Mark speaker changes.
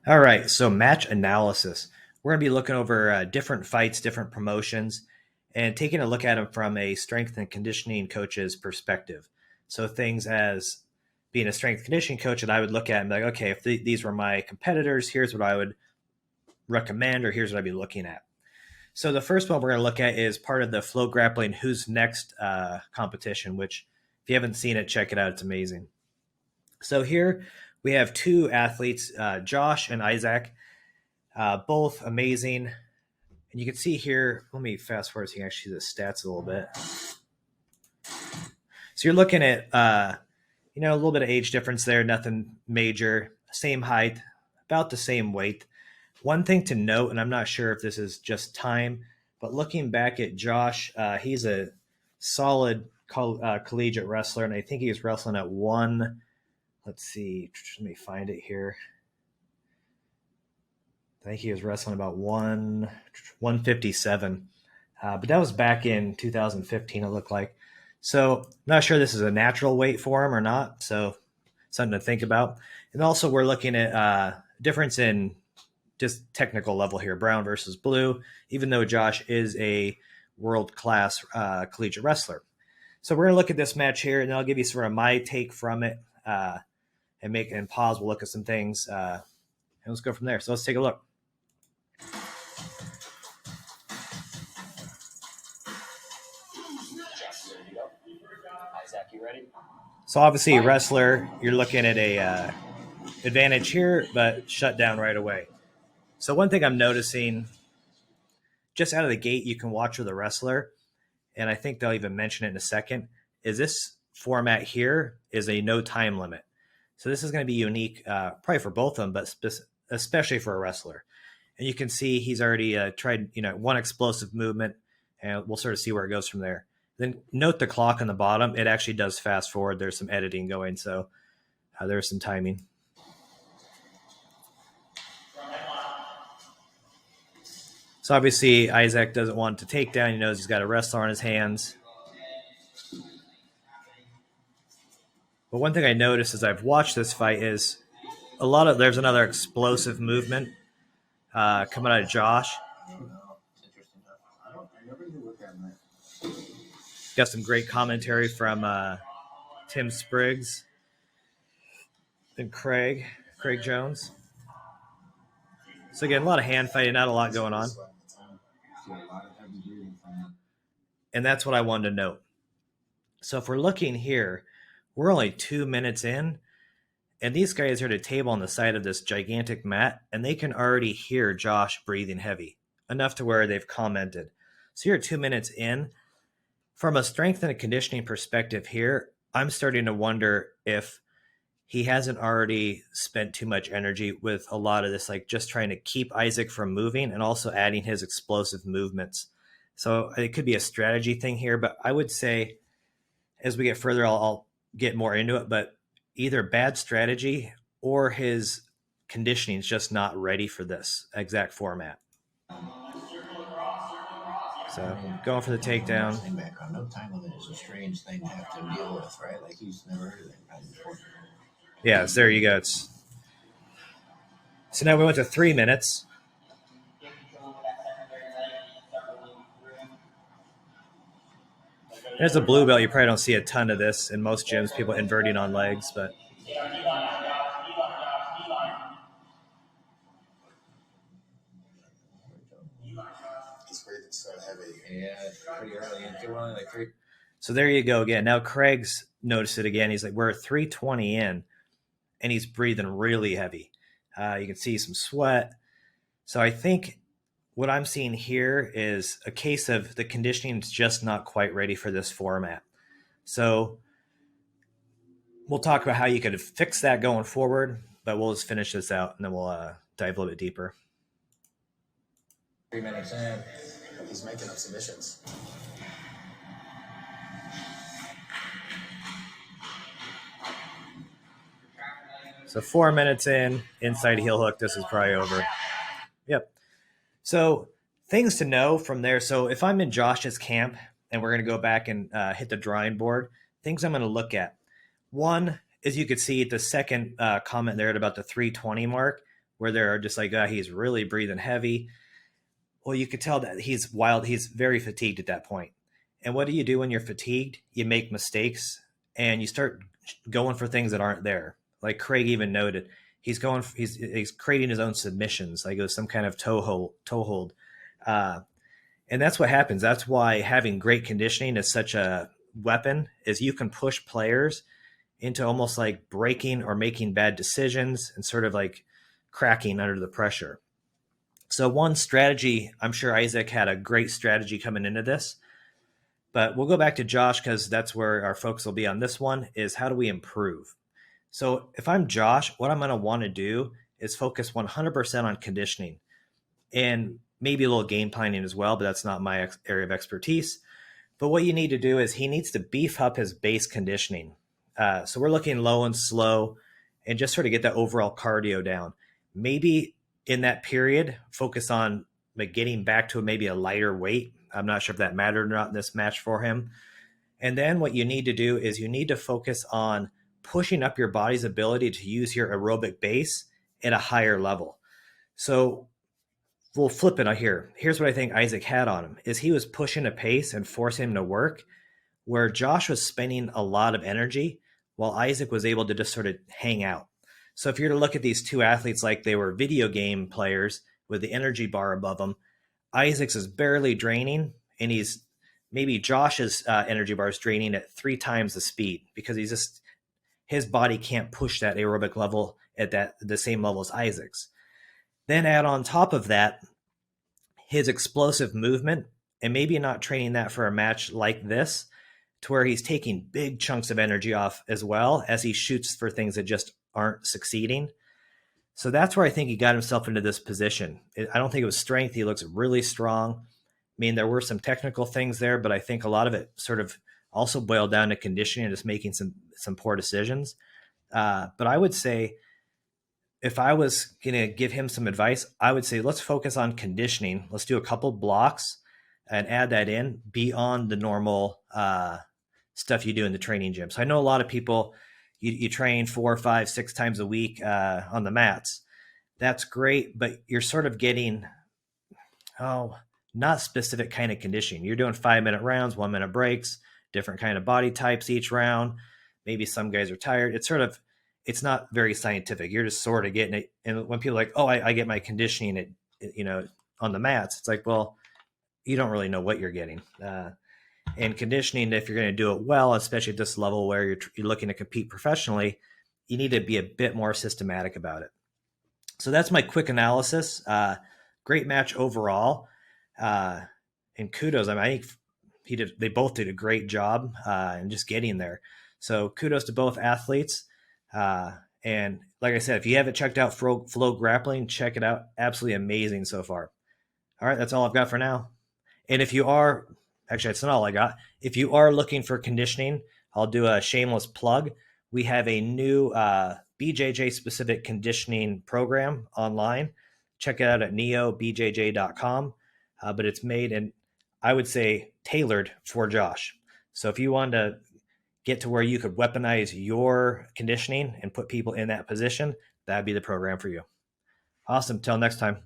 Speaker 1: All right, so match analysis. We're going to be looking over different fights, different promotions, and taking a look at them from a strength and conditioning coach's perspective. So things as being a strength conditioning coach that I would look at and be like, okay, if these were my competitors, here's what I would recommend, or here's what I'd be looking at. So the first one we're going to look at is part of the Flograppling Who's Next competition, which if you haven't seen it, check it out. It's amazing. So here we have two athletes, Josh and Izaak, both amazing. And you can see here, let me fast forward so you can actually see the stats a little bit. So you're looking at, a little bit of age difference there, nothing major, same height, about the same weight. One thing to note, and I'm not sure if this is just time, but looking back at Josh, he's a solid collegiate wrestler, and I think he was wrestling at let's see, let me find it here. I think he was wrestling about 157. But that was back in 2015, it looked like. So I'm not sure this is a natural weight for him or not. So something to think about. And also we're looking at difference in just technical level here, brown versus blue, even though Josh is a world-class collegiate wrestler. So we're going to look at this match here, and I'll give you sort of my take from it and pause. We'll look at some things, and let's go from there. So let's take a look. Izaak, you ready? So obviously, a wrestler, you're looking at a advantage here, but shut down right away. So one thing I'm noticing, just out of the gate, you can watch with a wrestler, and I think they'll even mention it in a second, is this format here is a no time limit. So this is going to be unique, probably for both of them, but especially for a wrestler. And you can see he's already tried, one explosive movement, and we'll sort of see where it goes from there. Then note the clock on the bottom. It actually does fast forward. There's some editing going, so there's some timing. So obviously, Izaak doesn't want to take down. He knows he's got a wrestler on his hands. But one thing I noticed as I've watched this fight is there's another explosive movement coming out of Josh. Got some great commentary from Tim Spriggs and Craig Jones. So again, a lot of hand fighting, not a lot going on. And that's what I wanted to note. So if we're looking here, we're only 2 minutes in, and these guys are at a table on the side of this gigantic mat, and they can already hear Josh breathing heavy, enough to where they've commented. So you're 2 minutes in. From a strength and a conditioning perspective here, I'm starting to wonder if he hasn't already spent too much energy with a lot of this, like just trying to keep Izaak from moving and also adding his explosive movements. So it could be a strategy thing here, but I would say as we get further, I'll get more into it, but either bad strategy or his conditioning is just not ready for this exact format. So going for the takedown.
Speaker 2: No time limit is a strange thing to have to deal with, right? Like he's never heard of that before.
Speaker 1: Yeah, so there you go. So now we went to 3 minutes. As a blue belt, you probably don't see a ton of this in most gyms, people inverting on legs, but so there you go again. Now Craig's noticed it again. He's like, we're 320 in, and he's breathing really heavy. You can see some sweat. So I think what I'm seeing here is a case of the conditioning is just not quite ready for this format. So we'll talk about how you could fix that going forward, but we'll just finish this out, and then we'll dive a little bit deeper.
Speaker 2: 3 minutes in. He's making up submissions.
Speaker 1: So 4 minutes in, inside heel hook. This is probably over. Yep. So things to know from there. So if I'm in Josh's camp and we're going to go back and hit the drawing board, things I'm going to look at. One, as you could see, the second comment there at about the 320 mark, where they're just like, he's really breathing heavy. Well, you could tell that he's wild. He's very fatigued at that point. And what do you do when you're fatigued? You make mistakes and you start going for things that aren't there. Like Craig even noted, he's creating his own submissions, like it was some kind of toe hold. Uh, and that's what happens. That's why having great conditioning is such a weapon, is you can push players into almost like breaking or making bad decisions and sort of like cracking under the pressure. So one strategy, I'm sure Izaak had a great strategy coming into this, but we'll go back to Josh because that's where our focus will be on this one, is how do we improve? So if I'm Josh, what I'm going to want to do is focus 100% on conditioning and maybe a little game planning as well, but that's not my area of expertise. But what you need to do is he needs to beef up his base conditioning. So we're looking low and slow and just sort of get that overall cardio down. Maybe in that period, focus on like getting back to maybe a lighter weight. I'm not sure if that mattered or not in this match for him. And then what you need to do is you need to focus on pushing up your body's ability to use your aerobic base at a higher level. So we'll flip it here. Here's what I think Izaak had on him, is he was pushing a pace and forcing him to work where Josh was spending a lot of energy while Izaak was able to just sort of hang out. So if you're to look at these two athletes like they were video game players with the energy bar above them, Izaak's is barely draining, and he's maybe Josh's energy bar is draining at 3 times the speed because his body can't push that aerobic level at the same level as Izaak's. Then add on top of that his explosive movement, and maybe not training that for a match like this, to where he's taking big chunks of energy off as well as he shoots for things that just aren't succeeding. So that's where I think he got himself into this position. I don't think it was strength. He looks really strong. I mean, there were some technical things there, but I think a lot of it sort of also boiled down to conditioning and just making some poor decisions. But I would say, if I was going to give him some advice, I would say let's focus on conditioning. Let's do a couple blocks and add that in beyond the normal stuff you do in the training gym. So I know a lot of people, you train 4, 5, 6 times a week on the mats. That's great, but you're sort of getting, not specific kind of conditioning. You're doing 5-minute rounds, 1-minute breaks, different kind of body types each round. Maybe some guys are tired. It's not very scientific. You're just sort of getting it. And when people are like, I get my conditioning on the mats, it's like, well, you don't really know what you're getting. And conditioning, if you're going to do it well, especially at this level where you're looking to compete professionally, you need to be a bit more systematic about it. So that's my quick analysis. Great match overall. And kudos. I think they both did a great job in just getting there. So kudos to both athletes. And like I said, if you haven't checked out Flograppling, check it out. Absolutely amazing so far. All right, that's all I've got for now. And if you are, actually, that's not all I got. If you are looking for conditioning, I'll do a shameless plug. We have a new BJJ specific conditioning program online. Check it out at neobjj.com. But it's made, and I would say tailored for Josh. So if you want to get to where you could weaponize your conditioning and put people in that position, that'd be the program for you. Awesome. Till next time.